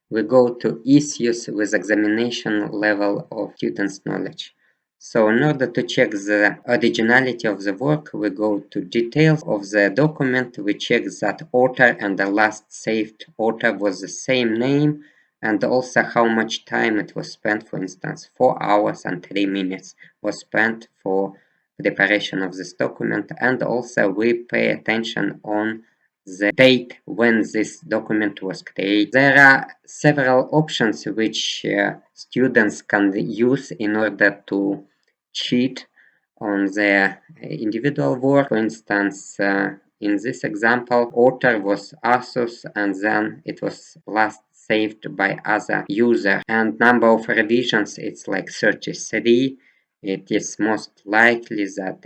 we go to issues with examination level of students' knowledge. So in order to check the originality of the work, we go to details of the document. We check that author and the last saved author was the same name, and also how much time it was spent. For instance, 4 hours and 3 minutes was spent for preparation of this document. And also we pay attention on the date when this document was created. There are several options which students can use in order to cheat on their individual work. For instance, in this example, author was Asus, and then it was last saved by other user, and number of revisions it's like 33. It is most likely that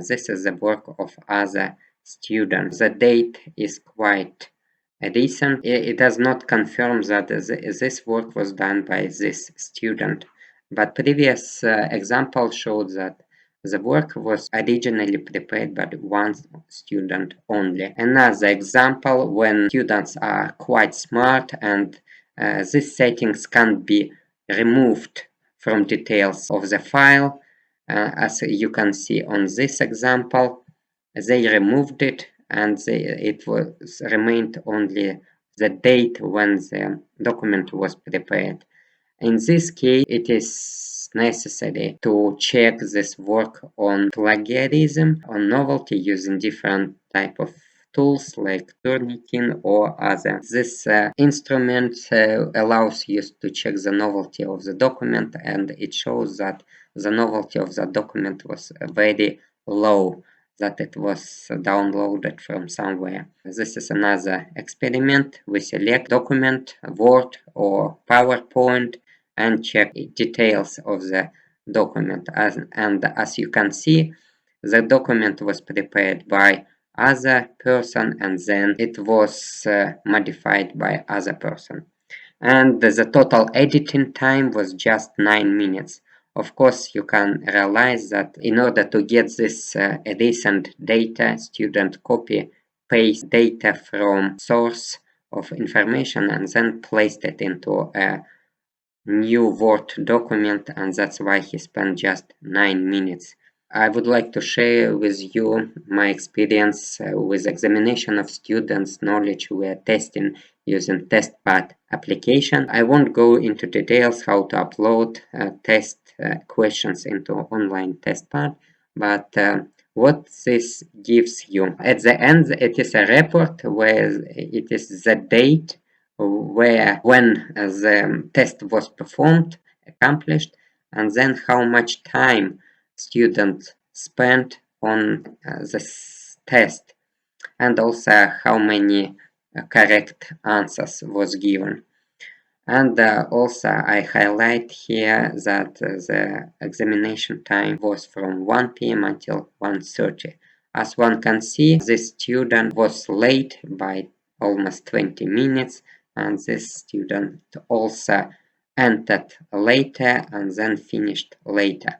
this is the work of other student. The date is quite recent. It does not confirm that this work was done by this student, but previous example showed that the work was originally prepared by one student only. Another example, when students are quite smart and these settings can be removed from details of the file. As you can see on this example, they removed it, and it was remained only the date when the document was prepared. In this case, it is necessary to check this work on plagiarism, on novelty, using different type of tools like Turnitin or other. This instrument allows you to check the novelty of the document, and it shows that the novelty of the document was very low, that it was downloaded from somewhere. This is another experiment. We select document, Word or PowerPoint, and check details of the document. And as you can see, the document was prepared by other person, and then it was modified by other person. And the total editing time was just 9 minutes. Of course, you can realize that in order to get this recent data, student copy paste data from source of information and then placed it into a new Word document, and that's why he spent just 9 minutes. I would like to share with you my experience with examination of students' knowledge we are testing using TestPad application. I won't go into details how to upload test questions into online TestPad, but what this gives you. At the end, it is a report where it is the date when the test was performed, accomplished, and then how much time student spent on this test, and also how many correct answers was given. And also I highlight here that the examination time was from 1 p.m. until 1:30. As one can see, this student was late by almost 20 minutes, and this student also entered later and then finished later.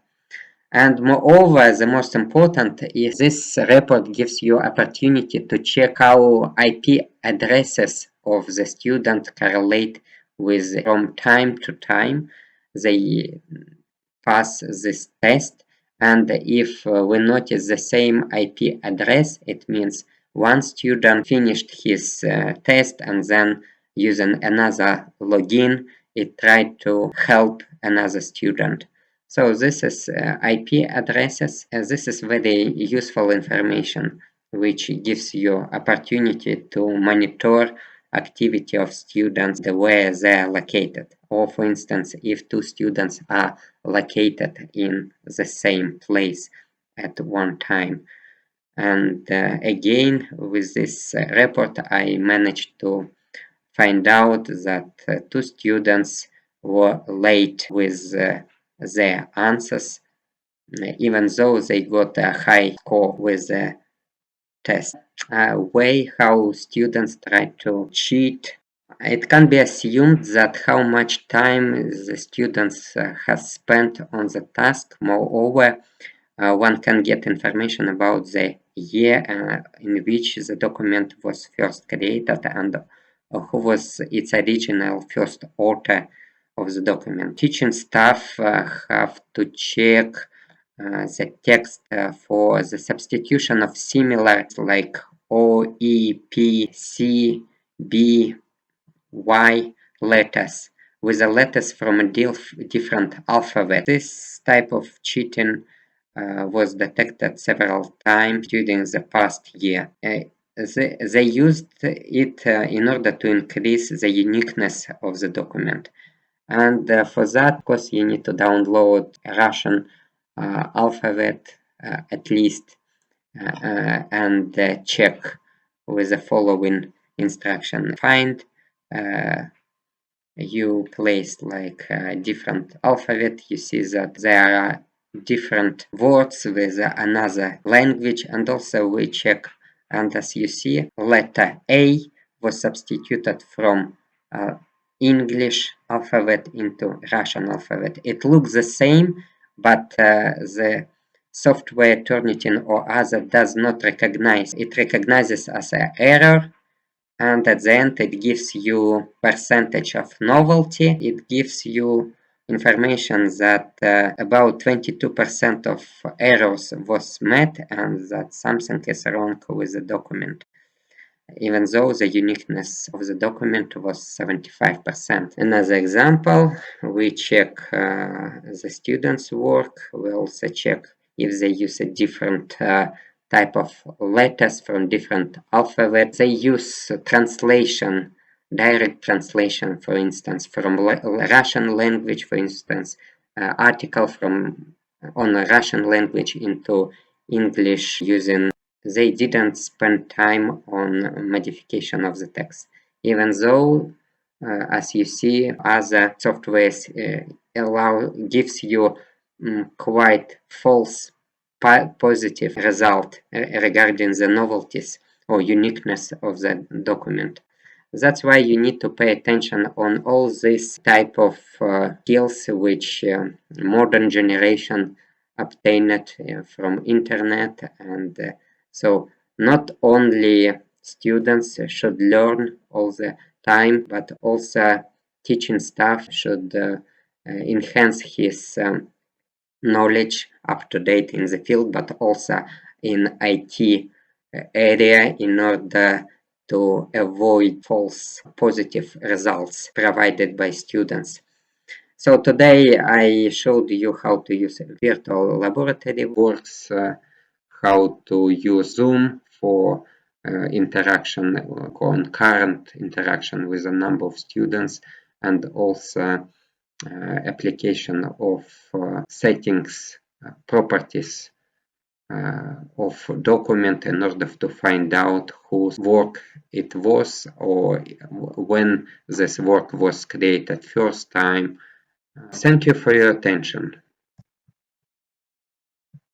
And moreover, the most important is this report gives you opportunity to check how IP addresses of the student correlate with from time to time they pass this test. And if we notice the same IP address, it means one student finished his test and then using another login, it tried to help another student. So this is IP addresses. This is very useful information which gives you opportunity to monitor activity of students where they are located. Or for instance, if two students are located in the same place at one time. And again, with this report, I managed to find out that two students were late with their answers, even though they got a high score with the test. Way how students try to cheat. It can be assumed that how much time the students has spent on the task. Moreover, one can get information about the year in which the document was first created, and who was its original first author of the document. Teaching staff have to check the text for the substitution of similar like O, E, P, C, B, Y letters with the letters from a different alphabet. This type of cheating was detected several times during the past year. They used it in order to increase the uniqueness of the document. And for that, of course, you need to download Russian alphabet at least and check with the following instruction. Find you place like different alphabet, you see that there are different words with another language, and also we check, and as you see, letter A was substituted from English alphabet into Russian alphabet. It looks the same, but the software Turnitin or other does not recognize. It recognizes as an error, and at the end it gives you percentage of novelty. It gives you information that about 22% of errors was met and that something is wrong with the document, even though the uniqueness of the document was 75%. Another example, we check the students' work. We also check if they use a different type of letters from different alphabets. They use translation, direct translation, for instance, from Russian language, for instance, article from on a Russian language into English using. They didn't spend time on modification of the text, even though, as you see, other softwares gives you quite false positive result regarding the novelties or uniqueness of the document. That's why you need to pay attention on all these type of skills which modern generation obtained from internet. And so not only students should learn all the time, but also teaching staff should enhance his knowledge up to date in the field, but also in IT area in order to avoid false positive results provided by students. So today I showed you how to use a virtual laboratory works, how to use Zoom for interaction, concurrent interaction with a number of students, and also application of settings, properties of document in order to find out whose work it was or when this work was created first time. Thank you for your attention.